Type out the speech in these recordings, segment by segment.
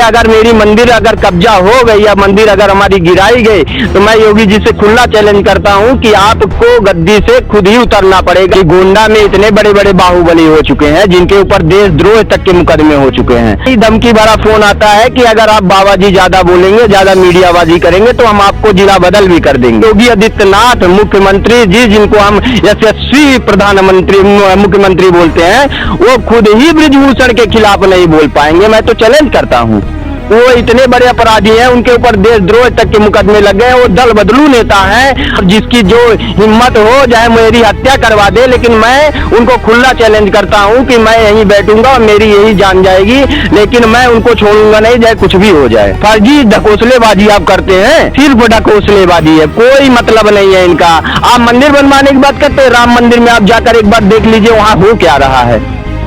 अगर मेरी मंदिर अगर कब्जा हो गई या मंदिर अगर हमारी गिराई गई तो मैं योगी जी से खुला चैलेंज करता हूं कि आपको गद्दी से खुद ही उतरना पड़ेगा। गोंडा में इतने बड़े बड़े बाहुबली हो चुके हैं जिनके ऊपर देशद्रोह तक के मुकदमे हो चुके हैं। धमकी भरा फोन आता है कि अगर आप बाबा जी ज्यादा बोलेंगे, ज्यादा मीडियाबाजी करेंगे तो हम आपको जिला बदल भी कर देंगे। योगी आदित्यनाथ मुख्यमंत्री जी, जिनको हम यशस्वी प्रधानमंत्री मुख्यमंत्री बोलते हैं, वो खुद ही ब्रिजभूषण के खिलाफ नहीं बोल पाएंगे। मैं तो चैलेंज करता हूँ, वो इतने बड़े अपराधी हैं, उनके ऊपर देशद्रोह तक के मुकदमे लग गए। वो दल बदलू नेता हैं, जिसकी जो हिम्मत हो चाहे मेरी हत्या करवा दे, लेकिन मैं उनको खुला चैलेंज करता हूं कि मैं यहीं बैठूंगा और मेरी यही जान जाएगी, लेकिन मैं उनको छोड़ूंगा नहीं, चाहे कुछ भी हो जाए। फर्जी ढकोसलेबाजी आप करते हैं, सिर्फ ढकोसलेबाजी है, कोई मतलब नहीं है इनका। आप मंदिर बनवाने की बात करते हैं, राम मंदिर में आप जाकर एक बार देख लीजिए वहां हो क्या रहा है।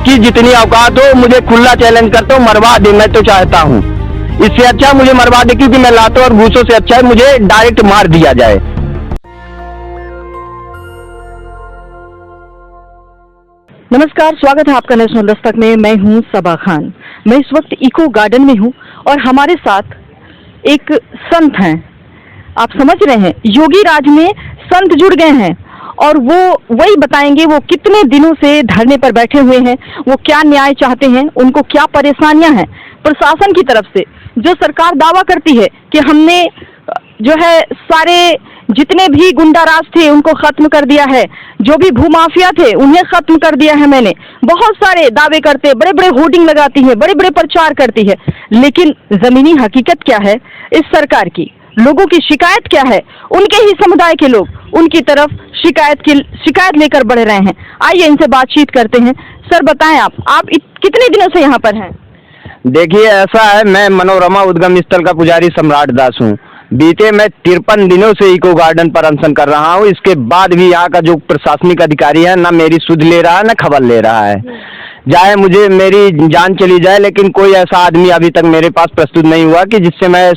कि जितनी औकात हो मुझे खुला चैलेंज करता हूँ, मरवा दे, मैं तो चाहता हूँ। इससे अच्छा मुझे मरवा दे, क्योंकि मैं लातों और घूसों से अच्छा है मुझे डायरेक्ट मार दिया जाए। नमस्कार, स्वागत है आपका नेशनल दस्तक में। मैं हूं सबा खान। मैं इस वक्त इको गार्डन में हूं और हमारे साथ एक संत हैं। आप समझ रहे हैं, योगी राज में संत जुड़ गए हैं और वो वही बताएंगे वो कितने दिनों से धरने पर बैठे हुए हैं, वो क्या न्याय चाहते हैं, उनको क्या परेशानियां हैं प्रशासन की तरफ से। जो सरकार दावा करती है कि हमने जो है सारे जितने भी गुंडाराज थे उनको खत्म कर दिया है, जो भी भूमाफिया थे उन्हें खत्म कर दिया है मैंने, बहुत सारे दावे करते, बड़े बड़े होर्डिंग लगाती है, बड़े बड़े प्रचार करती है, लेकिन जमीनी हकीकत क्या है इस सरकार की, लोगों की शिकायत क्या है, उनके ही समुदाय के लोग उनकी तरफ शिकायत लेकर बढ़ रहे हैं। आइए इनसे बातचीत करते हैं। सर बताएं, आप कितने दिनों से यहाँ पर हैं? देखिए ऐसा है, मैं मनोरमा उद्गम स्थल का पुजारी सम्राट दास हूँ। बीते मैं 53 दिनों से इको गार्डन पर अनशन कर रहा हूँ। इसके बाद भी यहाँ का जो प्रशासनिक अधिकारी है ना मेरी सुध ले रहा है ना खबर ले रहा है। चाहे मुझे मेरी जान चली जाए, लेकिन कोई ऐसा आदमी अभी तक मेरे पास प्रस्तुत नहीं हुआ कि जिससे मैं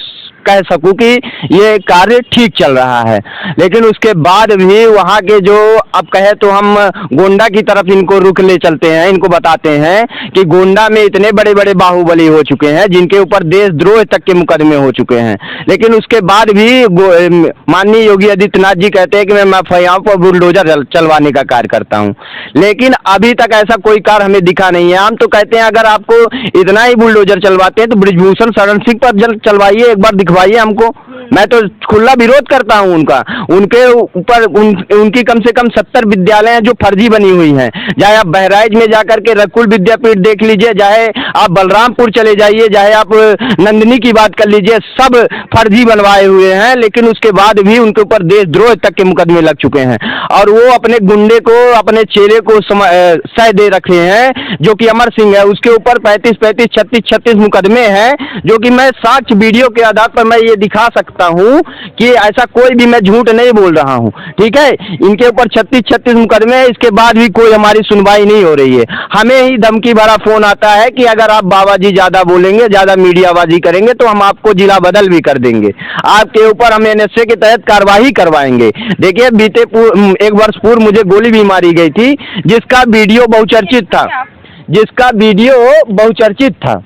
कह सकूं कि ये कार्य ठीक चल रहा है। लेकिन उसके बाद भी वहाँ के जो अब कहे तो हम गोंडा की तरफ इनको रुख ले चलते हैं, इनको बताते हैं कि गोंडा में इतने बड़े बड़े बाहुबली हो चुके हैं जिनके ऊपर देशद्रोह तक के मुकदमे हो चुके हैं। लेकिन उसके बाद भी माननीय योगी आदित्यनाथ जी कहते हैं कि मैं माफियाओं पर बुलडोजर चलवाने का कार्य करता हूँ, लेकिन अभी तक ऐसा कोई कार्य हमें दिखा नहीं है। हम तो कहते हैं अगर आपको इतना ही बुलडोजर चलवाते हैं तो ब्रिजभूषण शरण सिंह पर चलवाइए, एक बार दिखवाइए हमको। मैं तो खुला विरोध करता हूं उनका। उनके ऊपर उनकी कम से कम 70 विद्यालय हैं जो फर्जी बनी हुई हैं। चाहे आप बहराइच में जाकर के रकुल विद्यापीठ देख लीजिए, चाहे आप बलरामपुर चले जाइए, चाहे आप नंदिनी की बात कर लीजिए, सब फर्जी बनवाए हुए हैं। लेकिन उसके बाद भी उनके ऊपर देशद्रोह तक के मुकदमे लग चुके हैं और वो अपने गुंडे को, अपने चेले को सह दे रखे हैं जो कि अमर सिंह है। उसके ऊपर 35, 36 मुकदमे हैं, जो कि मैं साक्ष्य वीडियो के आधार पर मैं ये दिखा सकता हूं कि ऐसा कोई भी मैं झूठ नहीं बोल रहा हूं। ठीक है, इनके ऊपर 36 मुकदमे हैं, इसके बाद भी कोई हमारी सुनवाई नहीं हो रही है। हमें ही धमकी भरा फोन आता है कि अगर आप बाबा जी ज्यादा बोलेंगे, ज्यादा मीडियाबाजी करेंगे तो हम आपको जिला बदल भी कर देंगे, आपके ऊपर हम एनएसए के तहत कार्रवाई करवाएंगे। देखिए बीते 1 वर्ष पूर्व मुझे गोली भी मारी गई थी, जिसका वीडियो बहुचर्चित था।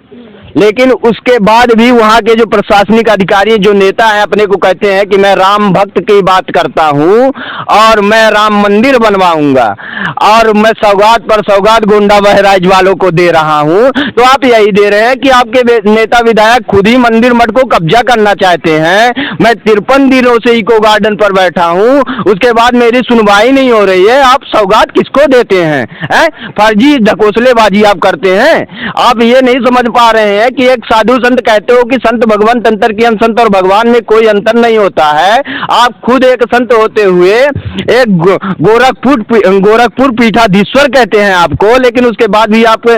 लेकिन उसके बाद भी वहाँ के जो प्रशासनिक अधिकारी, जो नेता हैं, अपने को कहते हैं कि मैं राम भक्त की बात करता हूँ और मैं राम मंदिर बनवाऊंगा और मैं सौगात पर सौगात गोंडा बहराइच वालों को दे रहा हूँ। तो आप यही दे रहे हैं कि आपके नेता विधायक खुद ही मंदिर मठ को कब्जा करना चाहते हैं। मैं 53 दिनों से इको गार्डन पर बैठा हूँ, उसके बाद मेरी सुनवाई नहीं हो रही है। आप सौगात किसको देते हैं? फर्जी ढकोसलेबाजी आप करते हैं। आप ये नहीं समझ पा रहे हैं कि एक साधु संत कहते हो कि संत भगवंत अंतर की, हम संत और भगवान में कोई अंतर नहीं होता है। आप खुद एक संत होते हुए एक गोरखपुर पीठाधीश्वर कहते हैं आपको, लेकिन उसके बाद भी आप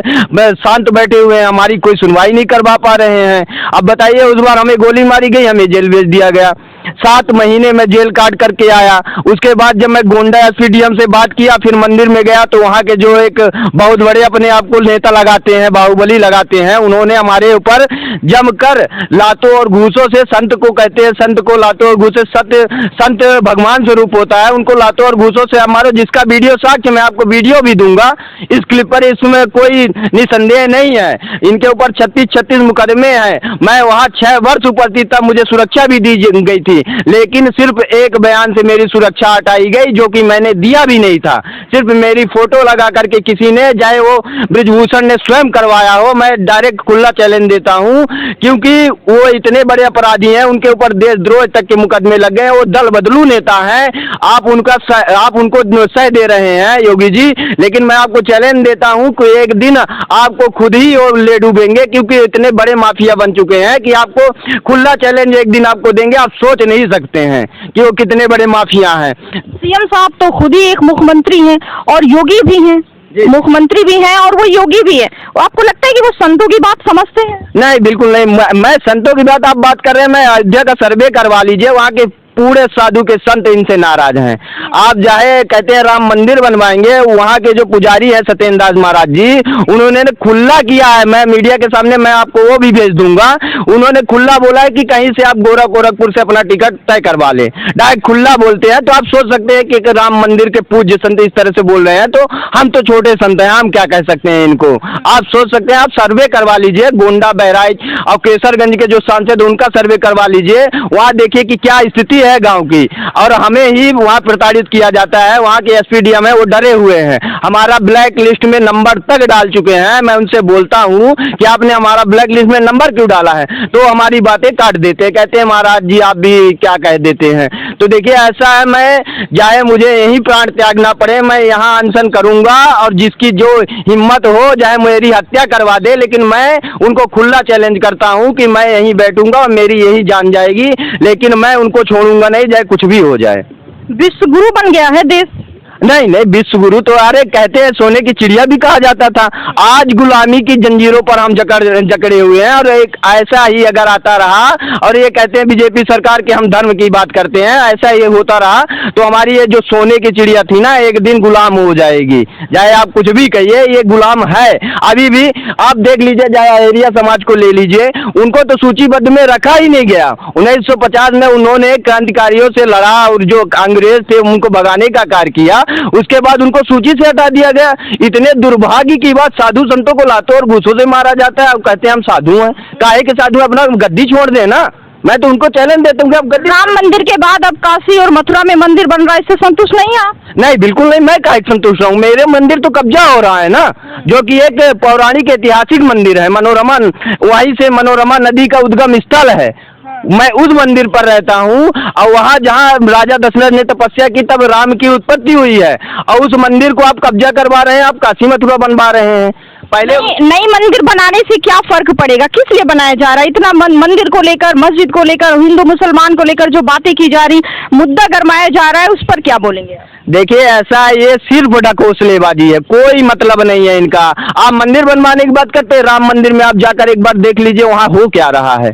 शांत बैठे हुए हैं, हमारी कोई सुनवाई नहीं करवा पा रहे हैं। अब बताइए, उस बार हमें गोली मारी गई, हमें जेल भेज दिया गया। 7 महीने में जेल काट करके आया। उसके बाद जब मैं गोंडा एसपीडीएम से बात किया, फिर मंदिर में गया, तो वहाँ के जो एक बहुत बड़े अपने आप को नेता लगाते हैं, बाहुबली लगाते हैं, उन्होंने हमारे ऊपर जमकर लातों और घूसों से, संत को कहते हैं, संत को लातों और घूसों, संत भगवान स्वरूप होता है, उनको लातों और घूसों से हमारे, जिसका वीडियो साक्ष्य मैं आपको वीडियो भी दूंगा इस क्लिप पर, इसमें कोई निसंदेह नहीं है। इनके ऊपर 36 मुकदमे हैं। मैं वहाँ 6 वर्ष उपस्थित था, मुझे सुरक्षा भी दी गई थी, लेकिन सिर्फ एक बयान से मेरी सुरक्षा हटाई गई, जो कि मैंने दिया भी नहीं था। सिर्फ मेरी फोटो लगा करके किसी ने, चाहे वो ब्रिजभूषण ने स्वयं करवाया हो, मैं डायरेक्ट खुला चैलेंज देता हूँ, क्योंकि वो इतने बड़े अपराधी हैं, उनके ऊपर देशद्रोह तक के मुकदमे लग गए। वो दल बदलू नेता हैं, आप उनको सह दे रहे हैं योगी जी, लेकिन मैं आपको चैलेंज देता हूं कि एक दिन आपको खुद ही और ले डूबेंगे, क्योंकि इतने बड़े माफिया बन चुके हैं कि आपको खुला चैलेंज एक दिन आपको देंगे, आप सोच नहीं सकते हैं कि वो कितने बड़े माफिया हैं। सीएम साहब तो खुद ही एक मुख्यमंत्री हैं और योगी भी हैं, मुख्यमंत्री भी हैं और वो योगी भी है। आपको लगता है कि वो संतों की बात समझते हैं? नहीं, बिल्कुल नहीं। मैं संतों की बात आप बात कर रहे हैं, मैं अयोध्या का सर्वे करवा लीजिए, वहाँ के पूरे साधु के संत इनसे नाराज हैं। आप चाहे कहते हैं राम मंदिर बनवाएंगे, वहाँ के जो पुजारी है सत्येंद्र दास महाराज जी, उन्होंने खुला किया है, मैं मीडिया के सामने मैं आपको वो भी भेज दूंगा, उन्होंने खुला बोला है कि कहीं से आप गोरखपुर से अपना टिकट तय करवा लें, डायरेक्ट खुला बोलते हैं। तो आप सोच सकते हैं कि राम मंदिर के पूज्य संत इस तरह से बोल रहे हैं, तो हम तो छोटे संत हैं, हम क्या कह सकते हैं इनको। आप सोच सकते हैं, आप सर्वे करवा लीजिए, गोंडा, बहराइच और केसरगंज के जो सांसद उनका सर्वे करवा लीजिए, वहाँ देखिए कि क्या स्थिति है गांव की, और हमें ही वहाँ प्रताड़ित किया जाता है। वहाँ के एसपीडीएम है, वो डरे हुए हैं, हमारा ब्लैक लिस्ट में नंबर तक डाल चुके हैं। मैं उनसे बोलता हूँ कि आपने हमारा ब्लैक लिस्ट में नंबर क्यों डाला है, तो हमारी बातें काट देते हैं, कहते हैं महाराज जी आप भी क्या कह देते हैं। तो देखिए ऐसा है, मैं चाहे मुझे यही प्राण त्यागना पड़े, मैं यहाँ अनशन करूंगा, और जिसकी जो हिम्मत हो चाहे मेरी हत्या करवा दे, लेकिन मैं उनको खुला चैलेंज करता हूँ कि मैं यहीं बैठूंगा और मेरी यही जान जाएगी, लेकिन मैं उनको छोड़ूंगा नहीं, चाहे कुछ भी हो जाए। विश्व गुरु बन गया है देश? नहीं नहीं, विश्व गुरु तो अरे कहते हैं सोने की चिड़िया भी कहा जाता था। आज गुलामी की जंजीरों पर हम जकड़े हुए हैं, और एक ऐसा ही अगर आता रहा, और ये कहते हैं बीजेपी सरकार के हम धर्म की बात करते हैं, ऐसा ये होता रहा तो हमारी ये जो सोने की चिड़िया थी ना, एक दिन गुलाम हो जाएगी। चाहे आप कुछ भी कहिए, ये गुलाम है अभी भी। आप देख लीजिए, चाहे एरिया समाज को ले लीजिए, उनको तो सूचीबद्ध में रखा ही नहीं गया। 1950 में उन्होंने क्रांतिकारियों से लड़ा और जो अंग्रेज थे उनको भगाने का कार्य किया, उसके बाद उनको सूची से हटा दिया गया। इतने दुर्भाग्य की बात, साधु संतों को लातों और घूसों से मारा जाता है, अब कहते हैं हम साधु हैं। काहे के साधु? अपना गद्दी छोड़ देना। मैं तो उनको चैलेंज देता हूँ कि आप गद्दी। राम मंदिर के बाद अब काशी और मथुरा में मंदिर बन रहा है, इससे संतुष्ट नहीं आप? नहीं, बिल्कुल नहीं, मैं काहे संतुष्ट हूँ। मेरे मंदिर तो कब्जा हो रहा है ना, जो कि एक पौराणिक ऐतिहासिक मंदिर है, मनोरमा, वहीं से मनोरमा नदी का उद्गम स्थल है। मैं उस मंदिर पर रहता हूँ, और वहाँ जहाँ राजा दशरथ ने तपस्या की तब राम की उत्पत्ति हुई है, और उस मंदिर को आप कब्जा करवा रहे हैं, आप काशी मथुरा बनवा रहे हैं। पहले नई मंदिर बनाने से क्या फर्क पड़ेगा? किस लिए बनाया जा रहा है? इतना मंदिर को लेकर, मस्जिद को लेकर, हिंदू मुसलमान को लेकर जो बातें की जा रही, मुद्दा गरमाया जा रहा है, उस पर क्या बोलेंगे? देखिए ऐसा, ये सिर्फ ढकोसलेबाजी है, कोई मतलब नहीं है इनका। आप मंदिर बनवाने की बात करते हैं, राम मंदिर में आप जाकर एक बार देख लीजिए वहाँ हो क्या रहा है,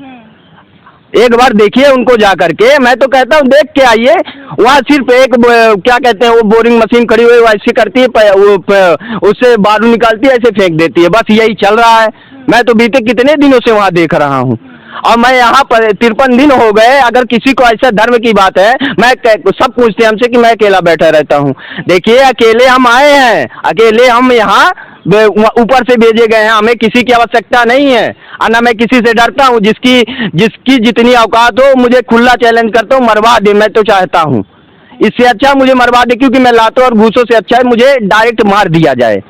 एक बार देखिए उनको जा करके। मैं तो कहता हूँ देख के आइए, वहाँ सिर्फ एक क्या कहते हैं वो बोरिंग मशीन खड़ी हुई वैसे करती है, उससे बालू निकालती है, ऐसे फेंक देती है, बस यही चल रहा है। मैं तो बीते कितने दिनों से वहाँ देख रहा हूँ, और मैं यहाँ पर 53 दिन हो गए। अगर किसी को ऐसा धर्म की बात है, मैं सब पूछते हैं हमसे कि मैं अकेला बैठा रहता हूँ। देखिए अकेले हम आए हैं, अकेले हम यहाँ ऊपर से भेजे गए हैं, हमें किसी की आवश्यकता नहीं है, और ना मैं किसी से डरता हूँ। जिसकी जितनी औकात हो मुझे खुला चैलेंज करता हूँ, मरवा दे। मैं तो चाहता हूँ इससे अच्छा मुझे मरवा दे, क्योंकि मैं लातों और घूसों से अच्छा है मुझे डायरेक्ट मार दिया जाए,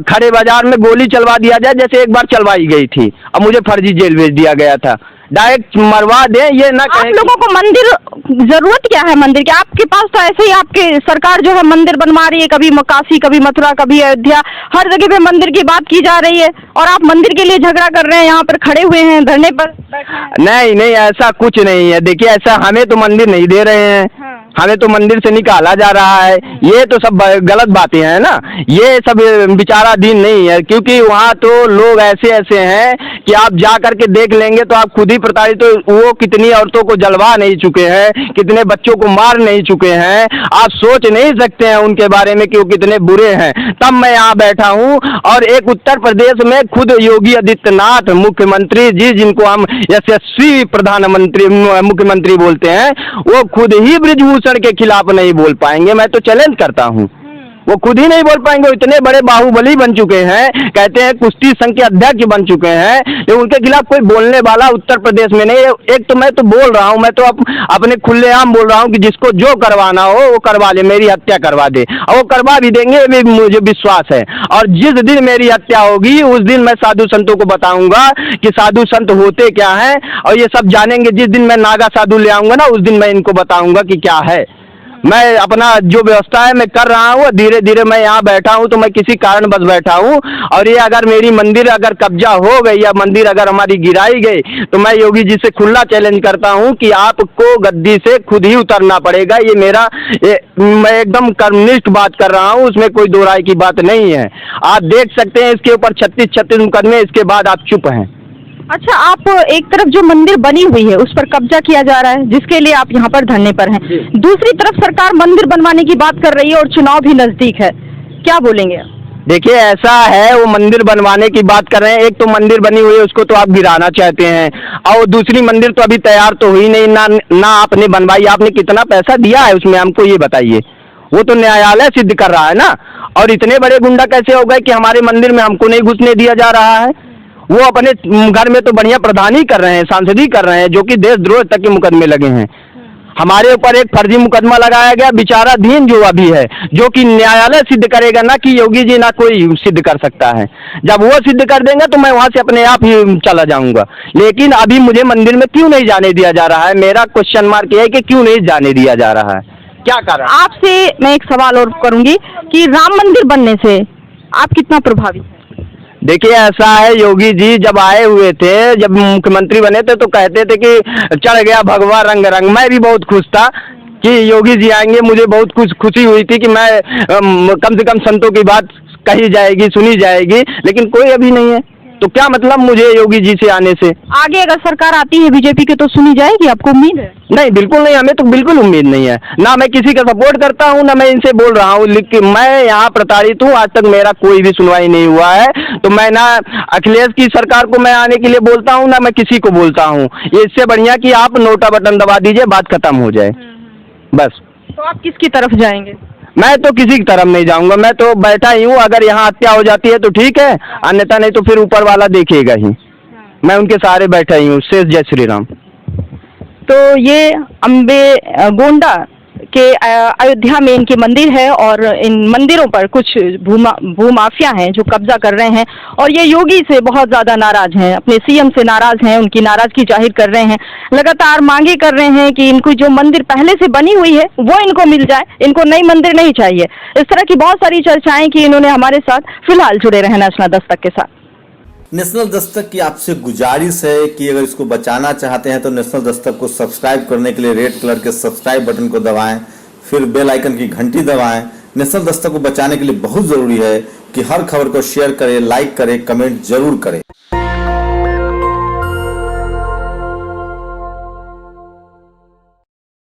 खड़े बाजार में गोली चलवा दिया जाए, जैसे एक बार चलवाई गई थी, अब मुझे फर्जी जेल भेज दिया गया था। डायरेक्ट मरवा दें, ये ना आप लोगों को मंदिर जरूरत क्या है मंदिर की? आपके पास तो ऐसे ही आपके सरकार जो है मंदिर बनवा रही है, कभी काशी, कभी मथुरा, कभी अयोध्या, हर जगह पे मंदिर की बात की जा रही है, और आप मंदिर के लिए झगड़ा कर रहे हैं, यहाँ पर खड़े हुए हैं, धरने पर बैठे हैं। नहीं नहीं, ऐसा कुछ नहीं है। देखिए ऐसा, हमें तो मंदिर नहीं दे रहे हैं, हमें तो मंदिर से निकाला जा रहा है। ये तो सब गलत बातें हैं ना, ये सब विचाराधीन नहीं है, क्योंकि वहाँ तो लोग ऐसे ऐसे हैं कि आप जा करके देख लेंगे तो आप खुद ही प्रताड़ित। तो वो कितनी औरतों को जलवा नहीं चुके हैं, कितने बच्चों को मार नहीं चुके हैं, आप सोच नहीं सकते हैं उनके बारे में कि वो कितने बुरे हैं। तब मैं यहाँ बैठा हूँ और एक उत्तर प्रदेश में खुद योगी आदित्यनाथ मुख्यमंत्री जी, जिनको हम यशस्वी प्रधानमंत्री मुख्यमंत्री बोलते हैं, वो खुद ही ब्रिजभूषण के खिलाफ नहीं बोल पाएंगे। मैं तो चैलेंज करता हूँ, वो खुद ही नहीं बोल पाएंगे। वो इतने बड़े बाहुबली बन चुके हैं, कहते हैं कुश्ती संघ के अध्यक्ष बन चुके हैं, लेकिन उनके खिलाफ कोई बोलने वाला उत्तर प्रदेश में नहीं। एक तो मैं तो बोल रहा हूँ, मैं तो अपने खुलेआम बोल रहा हूँ कि जिसको जो करवाना हो वो करवा ले, मेरी हत्या करवा दे, और वो करवा भी देंगे, ये भी मुझे विश्वास है। और जिस दिन मेरी हत्या होगी उस दिन मैं साधु संतों को बताऊंगा कि साधु संत होते क्या हैं, और ये सब जानेंगे। जिस दिन मैं नागा साधु ले आऊंगा ना, उस दिन मैं इनको बताऊंगा कि क्या है। मैं अपना जो व्यवस्था है मैं कर रहा हूँ, धीरे धीरे मैं यहाँ बैठा हूँ तो मैं किसी कारण बस बैठा हूँ। और ये अगर मेरी मंदिर अगर कब्जा हो गई या मंदिर अगर हमारी गिराई गई तो मैं योगी जी से खुला चैलेंज करता हूँ कि आपको गद्दी से खुद ही उतरना पड़ेगा। ये मेरा मैं एकदम कर्मनिष्ठ बात कर रहा हूँ, उसमें कोई दो राय की बात नहीं है। आप देख सकते हैं इसके ऊपर 36 मुकदमे, इसके बाद आप चुप हैं। अच्छा, आप एक तरफ जो मंदिर बनी हुई है उस पर कब्जा किया जा रहा है, जिसके लिए आप यहाँ पर धरने पर हैं, दूसरी तरफ सरकार मंदिर बनवाने की बात कर रही है और चुनाव भी नजदीक है, क्या बोलेंगे आप? देखिए ऐसा है, वो मंदिर बनवाने की बात कर रहे हैं। एक तो मंदिर बनी हुई है उसको तो आप गिराना चाहते हैं, और दूसरी मंदिर तो अभी तैयार तो हुई नहीं ना आपने बनवाई। आपने कितना पैसा दिया है उसमें, हमको ये बताइए। वो तो न्यायालय सिद्ध कर रहा है ना। और इतने बड़े गुंडा कैसे हो गए कि हमारे मंदिर में हमको नहीं घुसने दिया जा रहा है। वो अपने घर में तो बढ़िया प्रधानी कर रहे हैं, सांसदी कर रहे हैं, जो कि देशद्रोह तक के मुकदमे लगे हैं। हमारे ऊपर एक फर्जी मुकदमा लगाया गया विचाराधीन जो अभी है, जो कि न्यायालय सिद्ध करेगा, ना कि योगी जी ना कोई सिद्ध कर सकता है। जब वो सिद्ध कर देंगे तो मैं वहां से अपने आप ही चला जाऊंगा। लेकिन अभी मुझे मंदिर में क्यों नहीं जाने दिया जा रहा है, मेरा क्वेश्चन मार्क ये है कि क्यों नहीं जाने दिया जा रहा है, क्या कारण? आपसे मैं एक सवाल और करूंगी कि राम मंदिर बनने से आप कितना प्रभावित हैं? देखिए ऐसा है, योगी जी जब आए हुए थे, जब मुख्यमंत्री बने थे तो कहते थे कि चढ़ गया भगवा रंग रंग। मैं भी बहुत खुश था कि योगी जी आएंगे, मुझे बहुत खुशी हुई थी कि मैं कम से कम संतों की बात कही जाएगी, सुनी जाएगी, लेकिन कोई अभी नहीं है। तो क्या मतलब मुझे योगी जी से आने से? आगे अगर सरकार आती है बीजेपी की तो सुनी जाएगी, आपको उम्मीद है? नहीं, बिल्कुल नहीं, हमें तो बिल्कुल उम्मीद नहीं है। ना मैं किसी का सपोर्ट करता हूँ, ना मैं इनसे बोल रहा हूँ, लेकिन मैं यहाँ प्रताड़ित हूँ। आज तक मेरा कोई भी सुनवाई नहीं हुआ है। तो मैं ना अखिलेश की सरकार को मैं आने के लिए बोलता हूँ, ना मैं किसी को बोलता हूँ। ये इससे बढ़िया कि आप नोटा बटन दबा दीजिए, बात खत्म हो जाए बस। तो आप किसकी तरफ जाएंगे? मैं तो किसी की तरफ नहीं जाऊंगा, मैं तो बैठा ही हूँ। अगर यहाँ हत्या हो जाती है तो ठीक है, अन्यथा नहीं तो फिर ऊपर वाला देखेगा ही। मैं उनके सहारे बैठा ही हूँ। शेष जय श्री राम। तो ये अम्बे गोंडा के अयोध्या में इनके मंदिर है, और इन मंदिरों पर कुछ भूमाफिया हैं जो कब्जा कर रहे हैं, और ये योगी से बहुत ज़्यादा नाराज हैं, अपने सीएम से नाराज हैं, उनकी नाराजगी जाहिर कर रहे हैं। लगातार मांगे कर रहे हैं कि इनको जो मंदिर पहले से बनी हुई है वो इनको मिल जाए, इनको नई मंदिर नहीं चाहिए। इस तरह की बहुत सारी चर्चाएं की इन्होंने हमारे साथ। फिलहाल जुड़े रहे नेशनल दस्तक के साथ। नेशनल दस्तक की आपसे गुजारिश है कि अगर इसको बचाना चाहते हैं तो नेशनल दस्तक को सब्सक्राइब करने के लिए रेड कलर के सब्सक्राइब बटन को दबाएं, फिर बेल आइकन की घंटी दबाएं। नेशनल दस्तक को बचाने के लिए बहुत जरूरी है कि हर खबर को शेयर करें, लाइक करें, कमेंट जरूर करें।